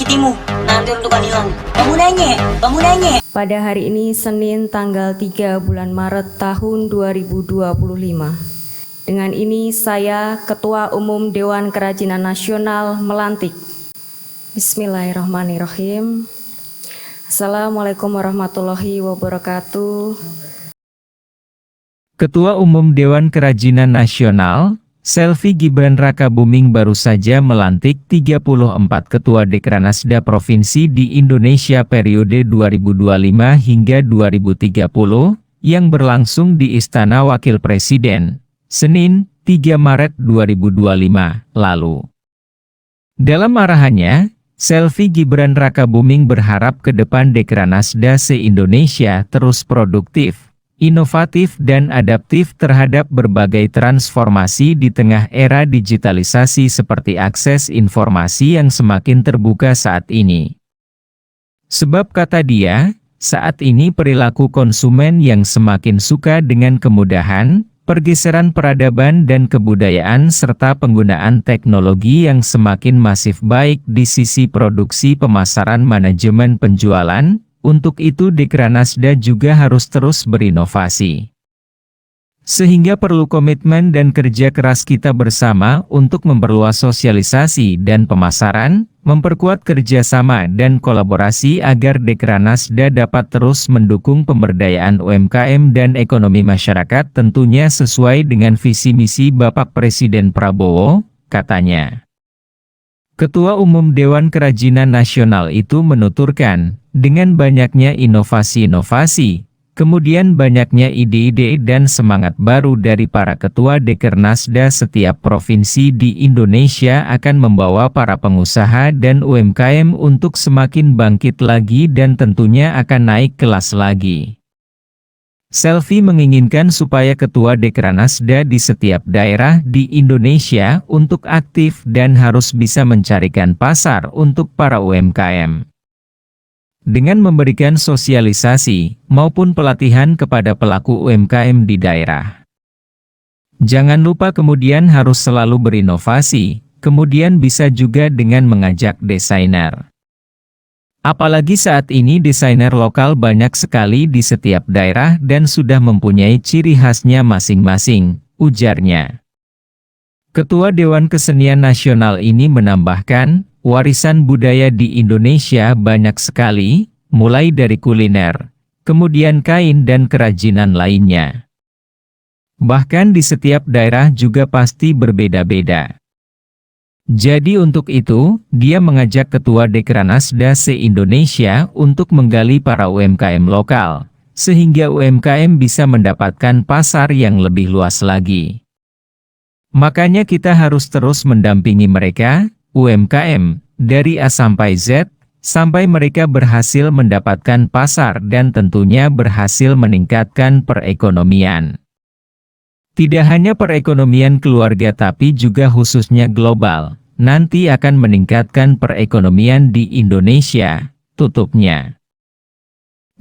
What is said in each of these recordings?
titimu, nanti untuk hilang. Kamu nanya. Pada hari ini Senin tanggal 3 bulan Maret tahun 2025. Dengan ini saya Ketua Umum Dewan Kerajinan Nasional melantik. Bismillahirrahmanirrahim. Assalamualaikum warahmatullahi wabarakatuh. Ketua Umum Dewan Kerajinan Nasional, Selvi Gibran Rakabuming baru saja melantik 34 Ketua Dekranasda Provinsi di Indonesia periode 2025 hingga 2030, yang berlangsung di Istana Wakil Presiden, Senin, 3 Maret 2025, lalu. Dalam arahannya, Selvi Gibran Rakabuming berharap ke depan Dekranasda se-Indonesia terus produktif, inovatif dan adaptif terhadap berbagai transformasi di tengah era digitalisasi seperti akses informasi yang semakin terbuka saat ini. Sebab kata dia, saat ini perilaku konsumen yang semakin suka dengan kemudahan, pergeseran peradaban dan kebudayaan serta penggunaan teknologi yang semakin masif baik di sisi produksi, pemasaran, manajemen, penjualan. Untuk itu Dekranasda juga harus terus berinovasi. Sehingga perlu komitmen dan kerja keras kita bersama untuk memperluas sosialisasi dan pemasaran, memperkuat kerjasama dan kolaborasi agar Dekranasda dapat terus mendukung pemberdayaan UMKM dan ekonomi masyarakat tentunya sesuai dengan visi misi Bapak Presiden Prabowo, katanya. Ketua Umum Dewan Kerajinan Nasional itu menuturkan, dengan banyaknya inovasi-inovasi, kemudian banyaknya ide-ide dan semangat baru dari para ketua Dekranasda setiap provinsi di Indonesia akan membawa para pengusaha dan UMKM untuk semakin bangkit lagi dan tentunya akan naik kelas lagi. Selvi menginginkan supaya ketua Dekranasda di setiap daerah di Indonesia untuk aktif dan harus bisa mencarikan pasar untuk para UMKM. Dengan memberikan sosialisasi maupun pelatihan kepada pelaku UMKM di daerah. Jangan lupa kemudian harus selalu berinovasi, kemudian bisa juga dengan mengajak desainer. Apalagi saat ini desainer lokal banyak sekali di setiap daerah dan sudah mempunyai ciri khasnya masing-masing, ujarnya. Ketua Dewan Kesenian Nasional ini menambahkan, warisan budaya di Indonesia banyak sekali, mulai dari kuliner, kemudian kain dan kerajinan lainnya. Bahkan di setiap daerah juga pasti berbeda-beda. Jadi untuk itu, dia mengajak Ketua Dekranasda se-Indonesia untuk menggali para UMKM lokal, sehingga UMKM bisa mendapatkan pasar yang lebih luas lagi. Makanya kita harus terus mendampingi mereka, UMKM, dari A sampai Z, sampai mereka berhasil mendapatkan pasar dan tentunya berhasil meningkatkan perekonomian. Tidak hanya perekonomian keluarga tapi juga khususnya global, nanti akan meningkatkan perekonomian di Indonesia, tutupnya.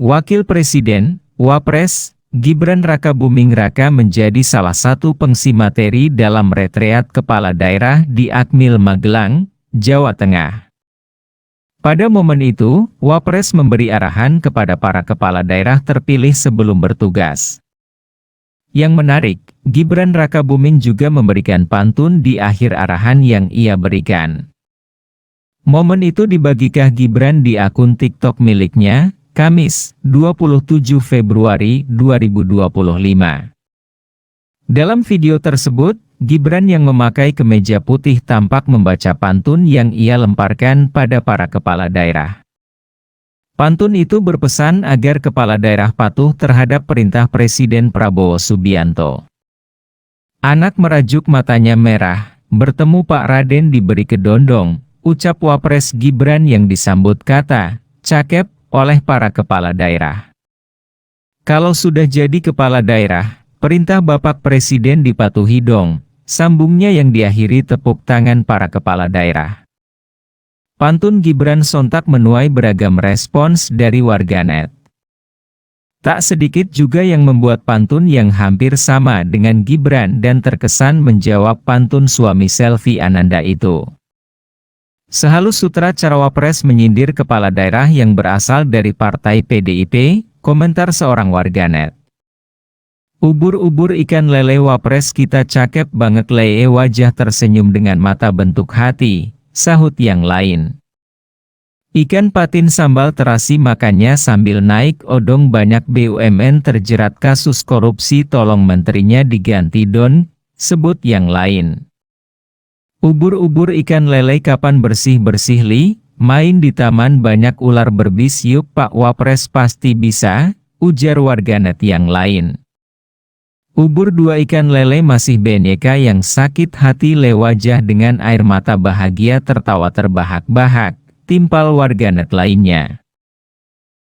Wakil Presiden, Wapres, Gibran Rakabuming Raka menjadi salah satu pengisi materi dalam retreat kepala daerah di Akmil Magelang, Jawa Tengah. Pada momen itu, Wapres memberi arahan kepada para kepala daerah terpilih sebelum bertugas. Yang menarik, Gibran Rakabuming juga memberikan pantun di akhir arahan yang ia berikan. Momen itu dibagikah Gibran di akun TikTok miliknya, Kamis, 27 Februari 2025. Dalam video tersebut, Gibran yang memakai kemeja putih tampak membaca pantun yang ia lemparkan pada para kepala daerah. Pantun itu berpesan agar kepala daerah patuh terhadap perintah Presiden Prabowo Subianto. Anak merajuk matanya merah, bertemu Pak Raden diberi kedondong, ucap Wapres Gibran yang disambut kata, cakep, oleh para kepala daerah. Kalau sudah jadi kepala daerah, perintah Bapak Presiden dipatuhi dong, sambungnya yang diakhiri tepuk tangan para kepala daerah. Pantun Gibran sontak menuai beragam respons dari warganet. Tak sedikit juga yang membuat pantun yang hampir sama dengan Gibran dan terkesan menjawab pantun suami Selvi Ananda itu. Sehalus sutra Cawapres menyindir kepala daerah yang berasal dari partai PDIP, komentar seorang warganet. Ubur-ubur ikan lele Wapres kita cakep banget lele, wajah tersenyum dengan mata bentuk hati, sahut yang lain. Ikan patin sambal terasi makannya sambil naik odong, banyak BUMN terjerat kasus korupsi, tolong menterinya diganti don, sebut yang lain. Ubur-ubur ikan lele kapan bersih-bersih li, main di taman banyak ular berbis, yuk Pak Wapres pasti bisa, ujar warganet yang lain. Ubur dua ikan lele masih BNK yang sakit hati le, wajah dengan air mata bahagia tertawa terbahak-bahak, timpal warganet lainnya.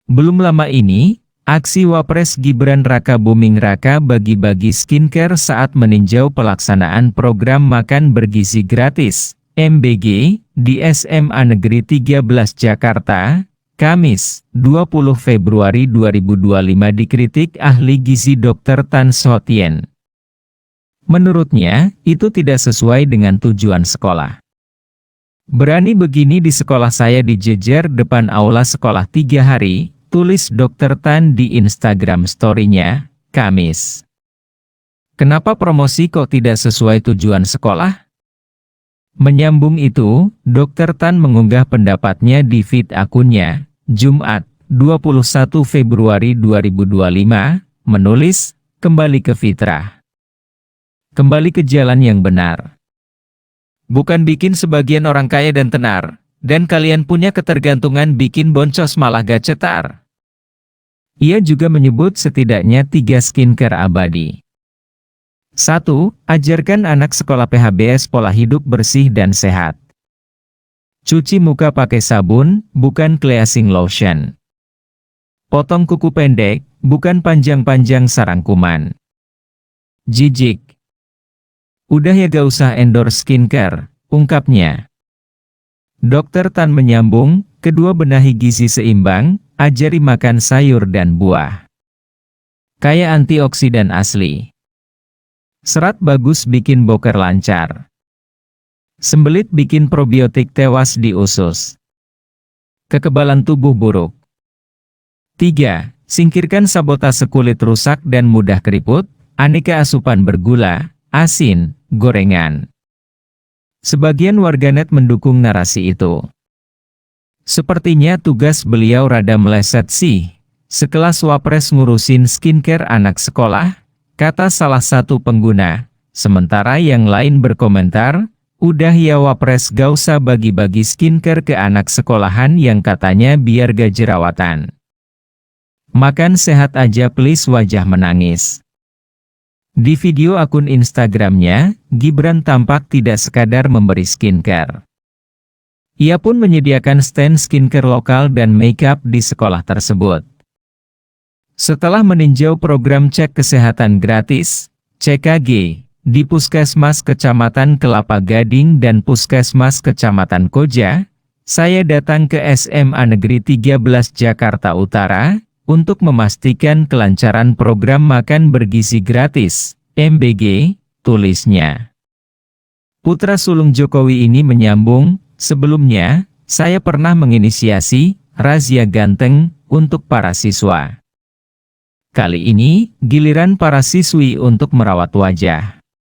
Belum lama ini, aksi Wapres Gibran Raka Buming Raka bagi-bagi skincare saat meninjau pelaksanaan program makan bergizi gratis, MBG, di SMA Negeri 13 Jakarta, Kamis, 20 Februari 2025 dikritik ahli gizi Dr. Tan Sotien. Menurutnya, itu tidak sesuai dengan tujuan sekolah. Berani begini di sekolah saya dijejer depan aula sekolah 3 hari, tulis Dr. Tan di Instagram story-nya, Kamis. Kenapa promosi kok tidak sesuai tujuan sekolah? Menyambung itu, Dr. Tan mengunggah pendapatnya di feed akunnya, Jumat, 21 Februari 2025, menulis, kembali ke fitrah. Kembali ke jalan yang benar. Bukan bikin sebagian orang kaya dan tenar, dan kalian punya ketergantungan bikin boncos malah gak cetar. Ia juga menyebut setidaknya 3 skincare abadi. 1. Ajarkan anak sekolah PHBS pola hidup bersih dan sehat. Cuci muka pakai sabun, bukan cleansing lotion. Potong kuku pendek, bukan panjang-panjang sarang kuman. Jijik. Udah ya gak usah endorse skincare, ungkapnya. Dr. Tan menyambung, kedua benahi gizi seimbang, ajari makan sayur dan buah. Kaya antioksidan asli. Serat bagus bikin boker lancar. Sembelit bikin probiotik tewas di usus. Kekebalan tubuh buruk. 3. Singkirkan sabotase kulit rusak dan mudah keriput, aneka asupan bergula, asin, gorengan. Sebagian warganet mendukung narasi itu. Sepertinya tugas beliau rada meleset sih. Sekelas Wapres ngurusin skincare anak sekolah, kata salah satu pengguna, sementara yang lain berkomentar, udah ya Wapres gak usah bagi-bagi skincare ke anak sekolahan yang katanya biar gak jerawatan. Makan sehat aja please, wajah menangis. Di video akun Instagramnya, Gibran tampak tidak sekadar memberi skincare. Ia pun menyediakan stand skincare lokal dan makeup di sekolah tersebut. Setelah meninjau program cek kesehatan gratis, CKG, di Puskesmas Kecamatan Kelapa Gading dan Puskesmas Kecamatan Koja, saya datang ke SMA Negeri 13 Jakarta Utara, untuk memastikan kelancaran program makan bergizi gratis, MBG, tulisnya. Putra sulung Jokowi ini menyambung, sebelumnya, saya pernah menginisiasi razia ganteng untuk para siswa. Kali ini, giliran para siswi untuk merawat wajah.